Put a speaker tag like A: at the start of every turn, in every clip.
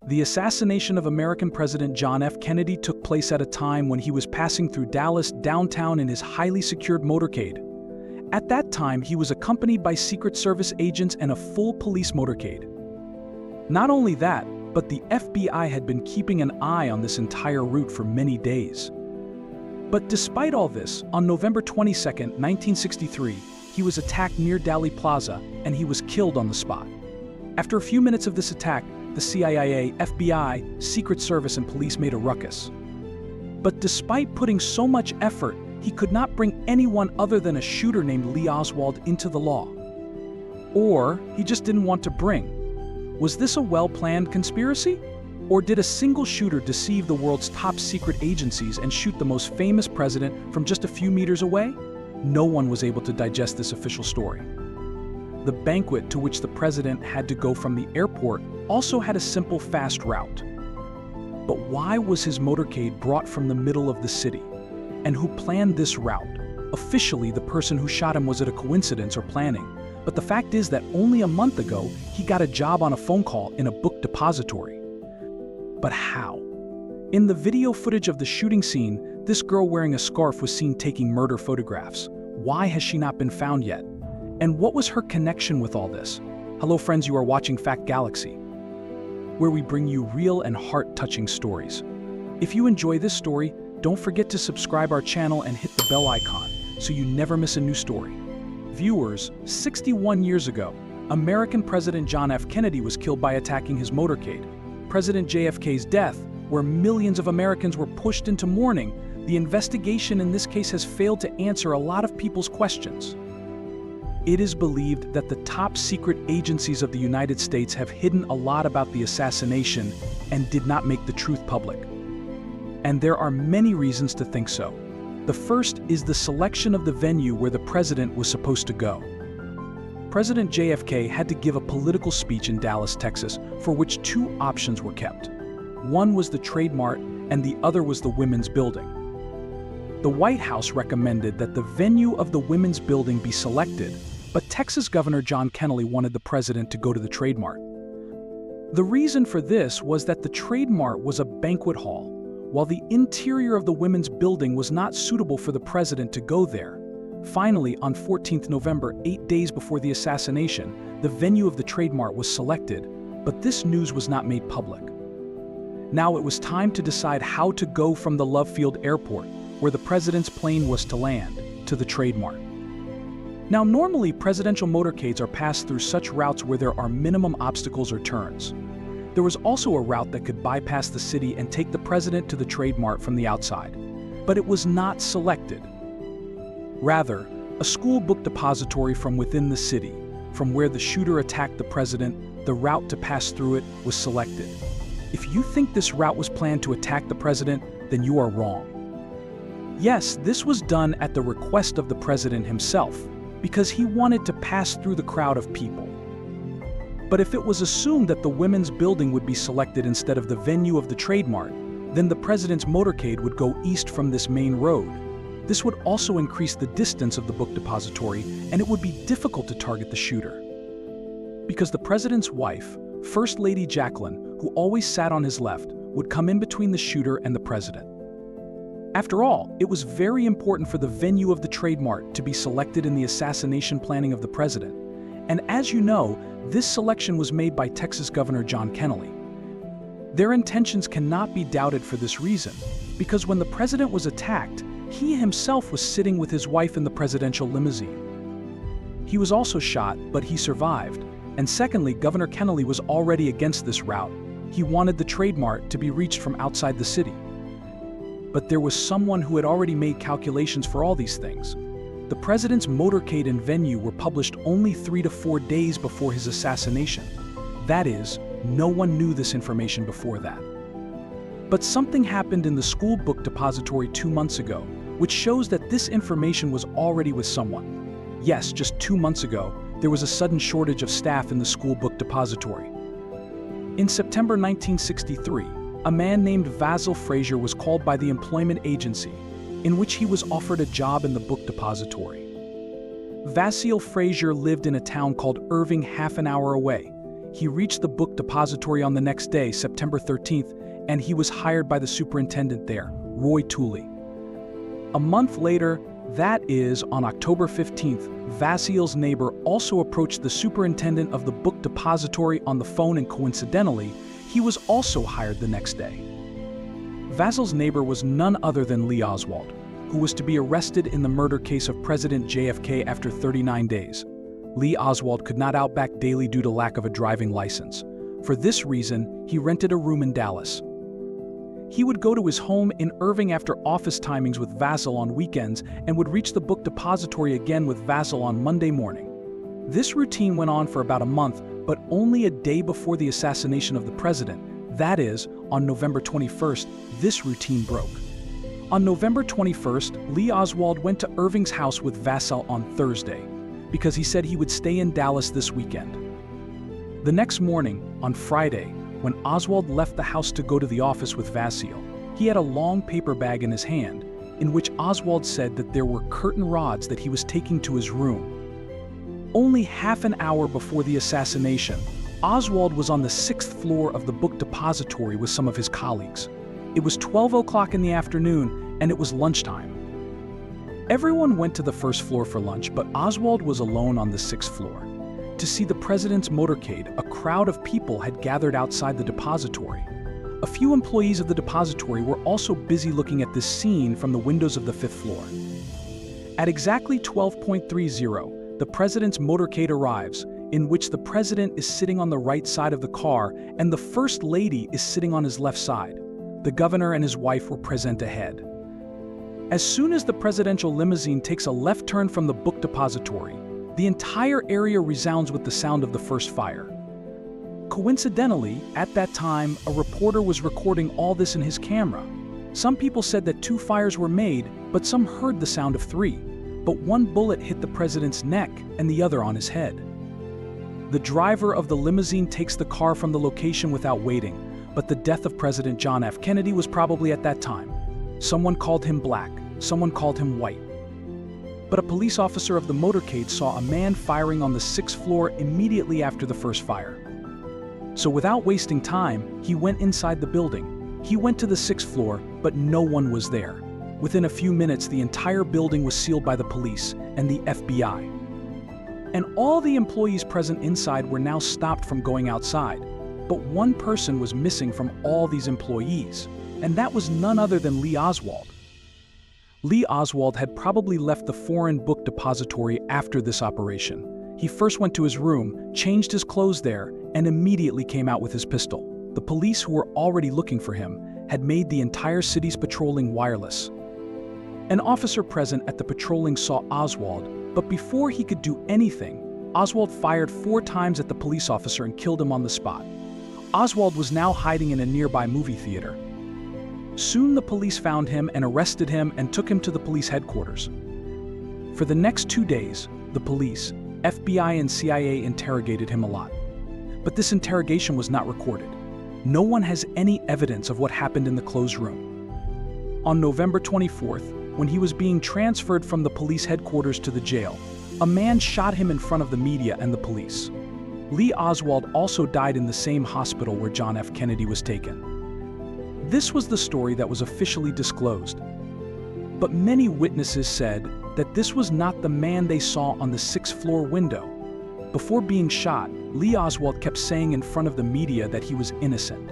A: The assassination of American President John F. Kennedy took place at a time when he was passing through Dallas downtown in his highly secured motorcade. At that time, he was accompanied by Secret Service agents and a full police motorcade. Not only that, but the FBI had been keeping an eye on this entire route for many days. But despite all this, on November 22, 1963, he was attacked near Dealey Plaza, and he was killed on the spot. After a few minutes of this attack, the CIA, FBI, Secret Service, and police made a ruckus. But despite putting so much effort, he could not bring anyone other than a shooter named Lee Oswald into the law. Or he just didn't want to bring. Was this a well-planned conspiracy? Or did a single shooter deceive the world's top secret agencies and shoot the most famous president from just a few meters away? No one was able to digest this official story. The banquet to which the president had to go from the airport also had a simple, fast route. But why was his motorcade brought from the middle of the city? And who planned this route? Officially, the person who shot him was it a coincidence or planning? But the fact is that only a month ago, he got a job on a phone call in a book depository. But how? In the video footage of the shooting scene, this girl wearing a scarf was seen taking murder photographs. Why has she not been found yet? And what was her connection with all this? Hello friends, you are watching Fact Galaxy, where we bring you real and heart-touching stories. If you enjoy this story, don't forget to subscribe our channel and hit the bell icon so you never miss a new story. Viewers, 61 years ago, American President John F. Kennedy was killed by attacking his motorcade. President JFK's death, where millions of Americans were pushed into mourning, the investigation in this case has failed to answer a lot of people's questions. It is believed that the top secret agencies of the United States have hidden a lot about the assassination and did not make the truth public. And there are many reasons to think so. The first is the selection of the venue where the president was supposed to go. President JFK had to give a political speech in Dallas, Texas, for which two options were kept. One was the Trade Mart, and the other was the Women's Building. The White House recommended that the venue of the Women's Building be selected, but Texas Governor John Kennedy wanted the president to go to the Trade Mart. The reason for this was that the Trade Mart was a banquet hall, while the interior of the Women's Building was not suitable for the president to go there. Finally, on 14th November, 8 days before the assassination, the venue of the Trade Mart was selected, but this news was not made public. Now it was time to decide how to go from the Love Field Airport, where the president's plane was to land, to the Trade Mart. Now, normally presidential motorcades are passed through such routes where there are minimum obstacles or turns. There was also a route that could bypass the city and take the president to the Trade Mart from the outside, but it was not selected. Rather, a school book depository from within the city, from where the shooter attacked the president, the route to pass through it was selected. If you think this route was planned to attack the president, then you are wrong. Yes, this was done at the request of the president himself, because he wanted to pass through the crowd of people. But if it was assumed that the Women's Building would be selected instead of the venue of the Trade Mart, then the president's motorcade would go east from this main road. This would also increase the distance of the book depository, and it would be difficult to target the shooter. Because the president's wife, First Lady Jacqueline, who always sat on his left, would come in between the shooter and the president. After all, it was very important for the venue of the Trade Mart to be selected in the assassination planning of the president. And as you know, this selection was made by Texas Governor John Kennedy. Their intentions cannot be doubted for this reason, because when the president was attacked, he himself was sitting with his wife in the presidential limousine. He was also shot, but he survived. And secondly, Governor Kennedy was already against this route. He wanted the Trade Mart to be reached from outside the city. But there was someone who had already made calculations for all these things. The president's motorcade and venue were published only 3 to 4 days before his assassination. That is, no one knew this information before that. But something happened in the school book depository 2 months ago, which shows that this information was already with someone. Yes, just 2 months ago, there was a sudden shortage of staff in the school book depository. In September 1963, a man named Vasil Frazier was called by the employment agency, in which he was offered a job in the book depository. Vasil Frazier lived in a town called Irving, half an hour away. He reached the book depository on the next day, September 13th, and he was hired by the superintendent there, Roy Tooley. A month later, that is, on October 15th, Vasil's neighbor also approached the superintendent of the book depository on the phone, and coincidentally, he was also hired the next day. Vasil's neighbor was none other than Lee Oswald, who was to be arrested in the murder case of President JFK after 39 days. Lee Oswald could not out back daily due to lack of a driving license. For this reason, he rented a room in Dallas. He would go to his home in Irving after office timings with Vasil on weekends and would reach the book depository again with Vasil on Monday morning. This routine went on for about a month, but only a day before the assassination of the president, that is, on November 21st, this routine broke. On November 21st, Lee Oswald went to Irving's house with Vasil on Thursday, because he said he would stay in Dallas this weekend. The next morning, on Friday, when Oswald left the house to go to the office with Vasil, he had a long paper bag in his hand, in which Oswald said that there were curtain rods that he was taking to his room. Only half an hour before the assassination, Oswald was on the 6th floor of the book depository with some of his colleagues. It was 12 o'clock in the afternoon, and it was lunchtime. Everyone went to the first floor for lunch, but Oswald was alone on the 6th floor. To see the president's motorcade, a crowd of people had gathered outside the depository. A few employees of the depository were also busy looking at this scene from the windows of the 5th floor. At exactly 12:30, the president's motorcade arrives, in which the president is sitting on the right side of the car and the first lady is sitting on his left side. The governor and his wife were present ahead. As soon as the presidential limousine takes a left turn from the book depository, the entire area resounds with the sound of the first fire. Coincidentally, at that time, a reporter was recording all this in his camera. Some people said that 2 fires were made, but some heard the sound of 3. But 1 bullet hit the president's neck and the other on his head. The driver of the limousine takes the car from the location without waiting, but the death of President John F. Kennedy was probably at that time. Someone called him black, someone called him white. But a police officer of the motorcade saw a man firing on the 6th floor immediately after the first fire. So without wasting time, he went inside the building. He went to the 6th floor, but no one was there. Within a few minutes, the entire building was sealed by the police and the FBI. And all the employees present inside were now stopped from going outside. But one person was missing from all these employees, and that was none other than Lee Oswald. Lee Oswald had probably left the foreign book depository after this operation. He first went to his room, changed his clothes there, and immediately came out with his pistol. The police, who were already looking for him, had made the entire city's patrolling wireless. An officer present at the patrolling saw Oswald, but before he could do anything, Oswald fired 4 times at the police officer and killed him on the spot. Oswald was now hiding in a nearby movie theater. Soon the police found him and arrested him and took him to the police headquarters. For the next 2 days, the police, FBI and CIA interrogated him a lot. But this interrogation was not recorded. No one has any evidence of what happened in the closed room. On November 24th, when he was being transferred from the police headquarters to the jail, a man shot him in front of the media and the police. Lee Oswald also died in the same hospital where John F. Kennedy was taken. This was the story that was officially disclosed. But many witnesses said that this was not the man they saw on the 6th floor window. Before being shot, Lee Oswald kept saying in front of the media that he was innocent.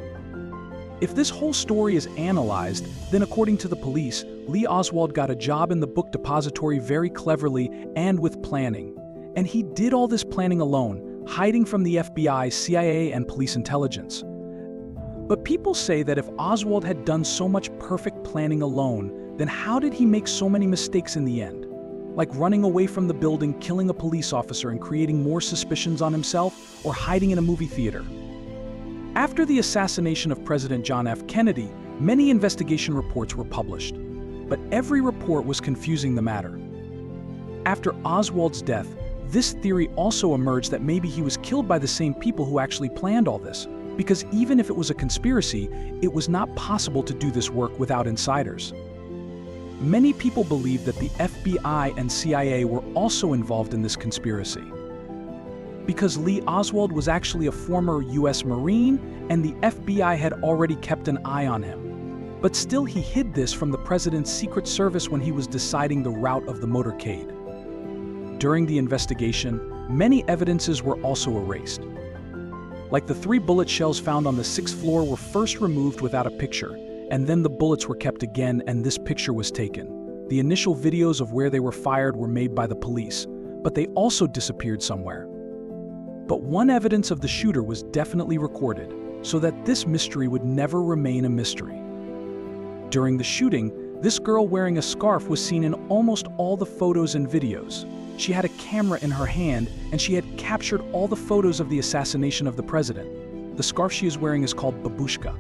A: If this whole story is analyzed, then according to the police, Lee Oswald got a job in the book depository very cleverly and with planning. And he did all this planning alone, hiding from the FBI, CIA, and police intelligence. But people say that if Oswald had done so much perfect planning alone, then how did he make so many mistakes in the end? Like running away from the building, killing a police officer, and creating more suspicions on himself, or hiding in a movie theater. After the assassination of President John F. Kennedy, many investigation reports were published, but every report was confusing the matter. After Oswald's death, this theory also emerged that maybe he was killed by the same people who actually planned all this, because even if it was a conspiracy, it was not possible to do this work without insiders. Many people believe that the FBI and CIA were also involved in this conspiracy. because Lee Oswald was actually a former US Marine and the FBI had already kept an eye on him. But still, he hid this from the president's Secret Service when he was deciding the route of the motorcade. During the investigation, many evidences were also erased. Like the 3 bullet shells found on the 6th floor were first removed without a picture, and then the bullets were kept again and this picture was taken. The initial videos of where they were fired were made by the police, but they also disappeared somewhere. But one evidence of the shooter was definitely recorded, so that this mystery would never remain a mystery. During the shooting, this girl wearing a scarf was seen in almost all the photos and videos. She had a camera in her hand and she had captured all the photos of the assassination of the president. The scarf she is wearing is called Babushka.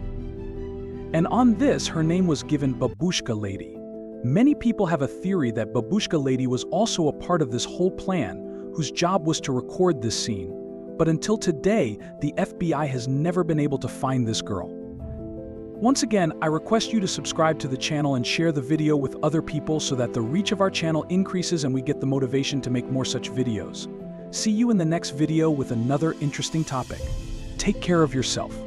A: And on this, her name was given Babushka Lady. Many people have a theory that Babushka Lady was also a part of this whole plan, whose job was to record this scene. But until today, the FBI has never been able to find this girl. Once again, I request you to subscribe to the channel and share the video with other people so that the reach of our channel increases and we get the motivation to make more such videos. See you in the next video with another interesting topic. Take care of yourself.